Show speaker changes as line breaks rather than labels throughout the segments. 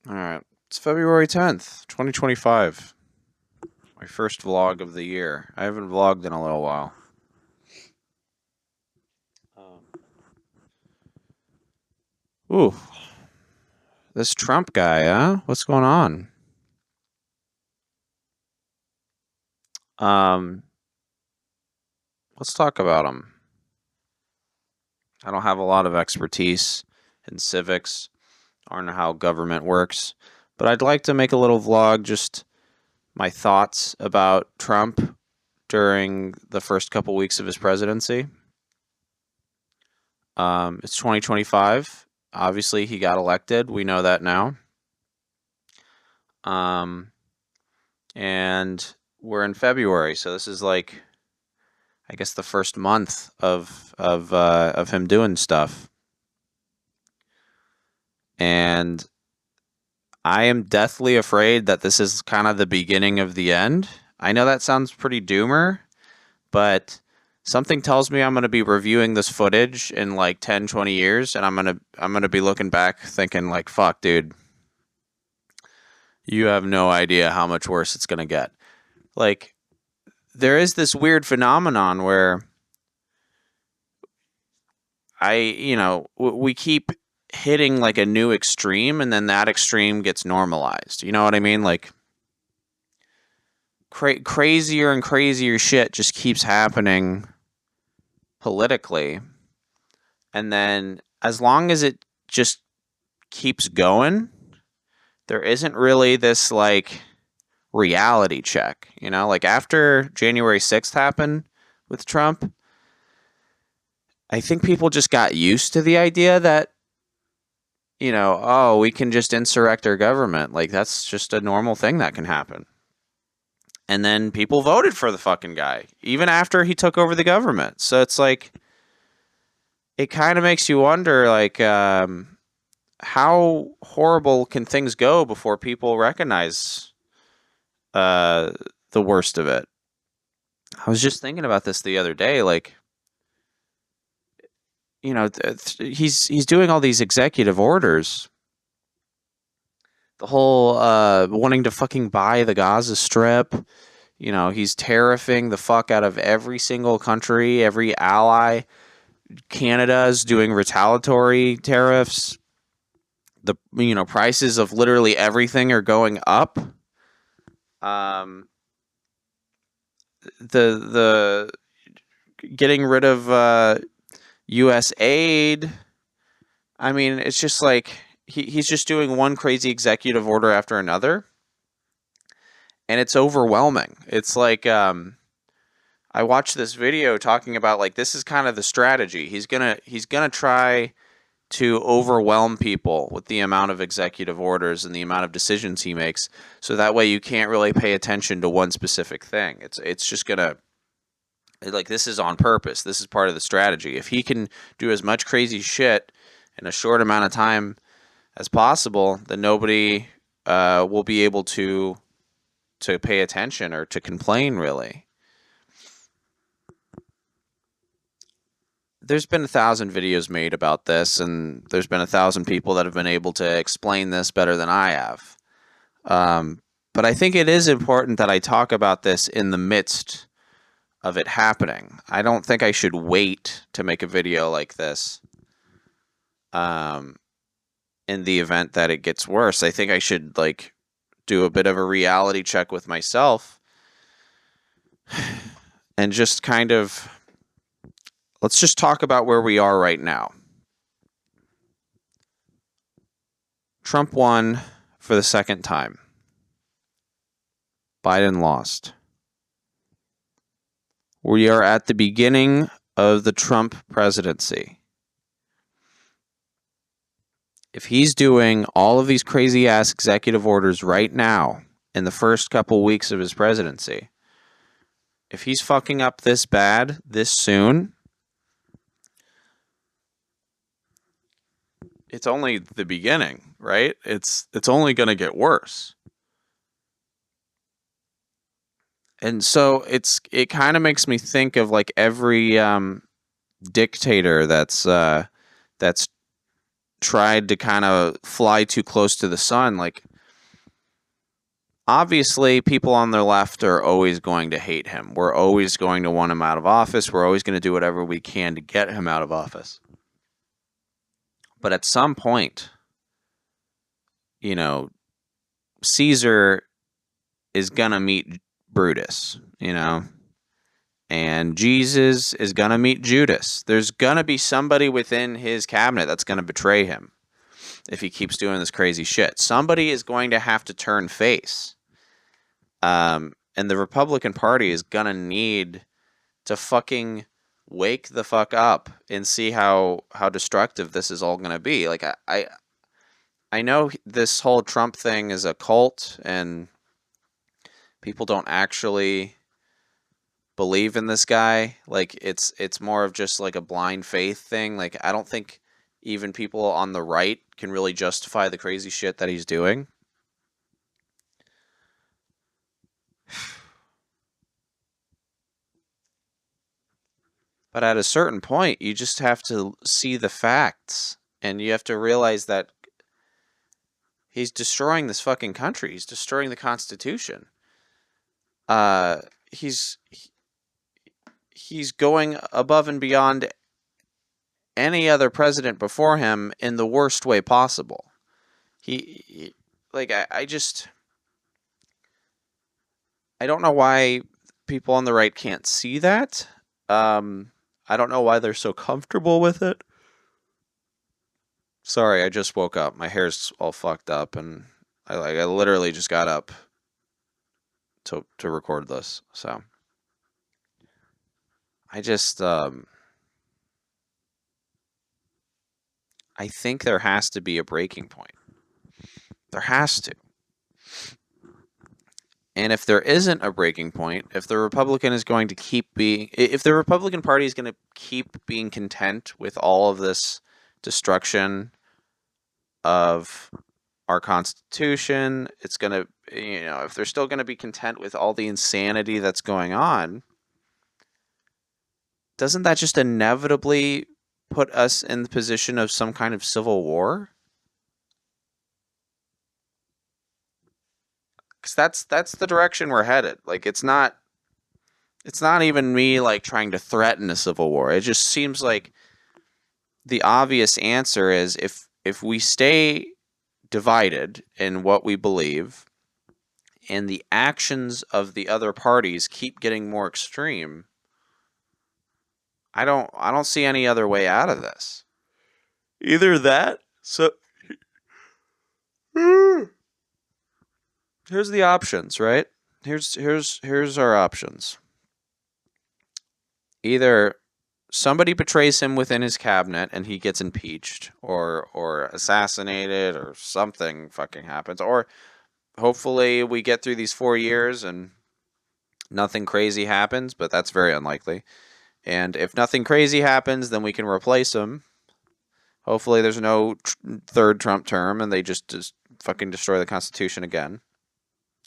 All right. It's February 10th, 2025. My first vlog of the year. I haven't vlogged in a little while. Ooh, this Trump guy, huh? What's going on? Um, let's talk about him. I don't have a lot of expertise in civics or in how government works, but I'd like to make a little vlog, just my thoughts about Trump during the first couple weeks of his presidency. It's 2025. Obviously, he got elected. We know that now. Um, and we're in February, so this is like, I guess, the first month of him doing stuff. And I am deathly afraid that this is kind of the beginning of the end. I know that sounds pretty doomer, but something tells me I'm going to be reviewing this footage in like 10, 20 years, and I'm going to be looking back thinking like, fuck, dude, you have no idea how much worse it's going to get. Like, there is this weird phenomenon where we keep hitting like a new extreme, and then that extreme gets normalized. You know what I mean? Like, crazier and crazier shit just keeps happening politically. And then as long as it just keeps going, there isn't really this like reality check, like after January 6th happened with Trump, I think people just got used to the idea that, oh, we can just insurrect our government. Like, that's just a normal thing that can happen. And then people voted for the fucking guy, even after he took over the government. So it's like, it kind of makes you wonder, like, how horrible can things go before people recognize the worst of it? I was just thinking about this the other day, like, he's doing all these executive orders. The whole wanting to fucking buy the Gaza Strip. He's tariffing the fuck out of every single country, every ally. Canada's doing retaliatory tariffs. The prices of literally everything are going up. The getting rid of U.S. aid. I mean, it's just like he's just doing one crazy executive order after another, and it's overwhelming. It's like I watched this video talking about, like, this is kind of the strategy. He's gonna try to overwhelm people with the amount of executive orders and the amount of decisions he makes, so that way you can't really pay attention to one specific thing. It's just gonna, like, this is on purpose. This is part of the strategy. If he can do as much crazy shit in a short amount of time as possible, then nobody will be able to pay attention or to complain, really. There's been 1,000 videos made about this, and there's been 1,000 people that have been able to explain this better than I have. But I think it is important that I talk about this in the midst of it happening. I don't think I should wait to make a video like this in the event that it gets worse. I think I should, like, do a bit of a reality check with myself and just kind of, let's just talk about where we are right now. Trump won for the second time. Biden lost. We are at the beginning of the Trump presidency. If he's doing all of these crazy ass executive orders right now in the first couple weeks of his presidency, if he's fucking up this bad this soon, it's only the beginning, right? It's only going to get worse. And so it kind of makes me think of, like, every dictator that's tried to kind of fly too close to the sun. Like, obviously, people on the left are always going to hate him. We're always going to want him out of office. We're always going to do whatever we can to get him out of office. But at some point, you know, Caesar is going to meet Brutus, you know, and Jesus is going to meet Judas. There's going to be somebody within his cabinet that's going to betray him if he keeps doing this crazy shit. Somebody is going to have to turn face. And the Republican Party is going to need to fucking wake the fuck up and see how destructive this is all going to be. Like, I know this whole Trump thing is a cult and people don't actually believe in this guy. Like, it's more of just like a blind faith thing. Like, I don't think even people on the right can really justify the crazy shit that he's doing. But at a certain point, you just have to see the facts and you have to realize that he's destroying this fucking country. He's destroying the Constitution. He's going above and beyond any other president before him in the worst way possible. I don't know why people on the right can't see that. I don't know why they're so comfortable with it. Sorry, I just woke up. My hair's all fucked up, and I literally just got up to record this. So I just I think there has to be a breaking point. There has to. And if there isn't a breaking point, if the Republican Party is going to keep being content with all of this destruction of our Constitution, it's going to, if they're still going to be content with all the insanity that's going on, doesn't that just inevitably put us in the position of some kind of civil war? Because that's the direction we're headed. Like, it's not even me like trying to threaten a civil war. It just seems like the obvious answer is if we stay divided in what we believe and the actions of the other parties keep getting more extreme, I don't see any other way out of this. Either that, so here's the options, right? Here's our options. Either somebody betrays him within his cabinet and he gets impeached or assassinated or something fucking happens, or hopefully we get through these 4 years and nothing crazy happens, but that's very unlikely. And if nothing crazy happens, then we can replace him. Hopefully there's no third Trump term and they just fucking destroy the Constitution again.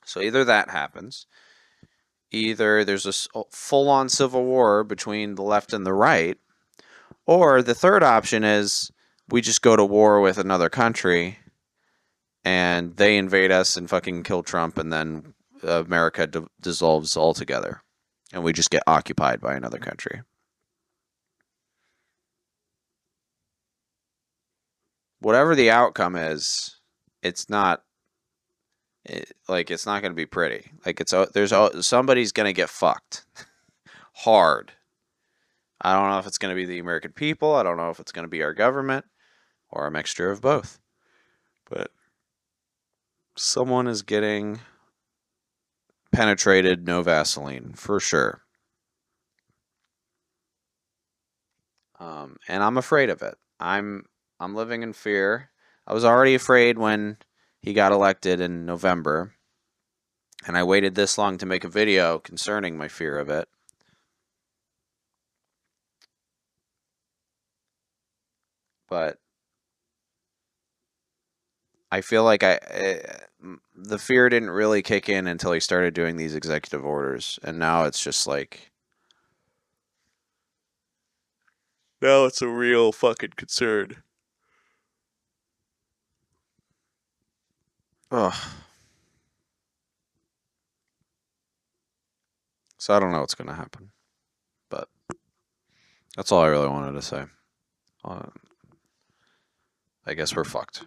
So either that happens, either there's a full-on civil war between the left and the right, or the third option is we just go to war with another country and they invade us and fucking kill Trump, and then America dissolves altogether and we just get occupied by another country. Whatever the outcome is, it's not going to be pretty. Like, somebody's going to get fucked hard. I don't know if it's going to be the American people. I don't know if it's going to be our government or a mixture of both. But someone is getting penetrated, no Vaseline, for sure. And I'm afraid of it. I'm living in fear. I was already afraid when he got elected in November, and I waited this long to make a video concerning my fear of it. But I feel like the fear didn't really kick in until he started doing these executive orders, and now it's just like, now it's a real fucking concern. Ugh. So I don't know what's going to happen, but that's all I really wanted to say. I guess we're fucked.